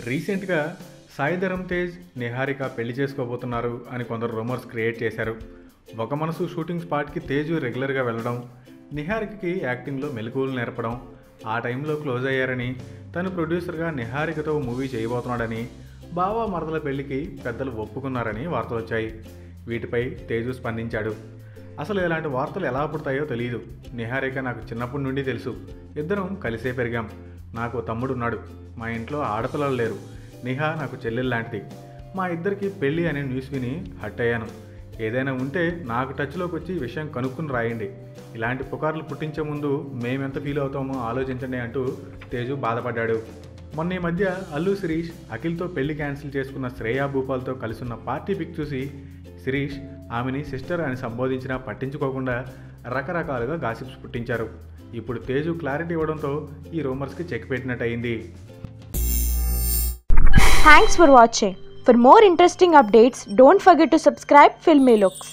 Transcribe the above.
రీసెంట్గా సాయి ధరమ్ తేజ్, నిహారిక పెళ్లి చేసుకోబోతున్నారు అని కొందరు రూమర్స్ క్రియేట్ చేశారు. ఒక మనసు షూటింగ్ స్పాట్కి తేజు రెగ్యులర్గా వెళ్ళడం, నిహారికకి యాక్టింగ్లో మెలకువలు నేర్పడం, ఆ టైంలో క్లోజ్ అయ్యారని, తను ప్రొడ్యూసర్గా నిహారికతో మూవీ చేయబోతున్నాడని, బావా మరదల పెళ్లికి పెద్దలు ఒప్పుకున్నారని వార్తలు వచ్చాయి. వీటిపై తేజు స్పందించాడు. అసలు ఇలాంటి వార్తలు ఎలా పుడతాయో తెలియదు. నిహారిక నాకు చిన్నప్పటి నుండి తెలుసు. ఇద్దరం కలిసే పెరిగాం. నాకు తమ్ముడున్నాడు. మా ఇంట్లో ఆడపిల్లలు లేరు. నిహా నాకు చెల్లెలు లాంటిది. మా ఇద్దరికి పెళ్ళి అనే న్యూస్ విని హట్ అయ్యాను. ఏదైనా ఉంటే నాకు టచ్లోకి వచ్చి ఈ విషయం కనుక్కుని రాయండి. ఇలాంటి పుకార్లు పుట్టించే ముందు మేమెంత ఫీల్ అవుతామో ఆలోచించండి అంటూ తేజు బాధపడ్డాడు. మొన్న ఈ మధ్య అల్లు శిరీష్ అఖిల్తో పెళ్లి క్యాన్సిల్ చేసుకున్న శ్రేయా భూపాల్తో కలిసున్న పార్టీ పిక్ చూసి శిరీష్ ఆమెని సిస్టర్ అని సంబోధించినా పట్టించుకోకుండా రకరకాలుగా గాసిప్స్ పుట్టించారు. ఇప్పుడు తేజు క్లారిటీ ఇవ్వడంతో ఈ రూమర్స్కి చెక్ పెట్టినట్టు అయింది. Thanks for watching. For more interesting updates, don't forget to subscribe Filmy Looks.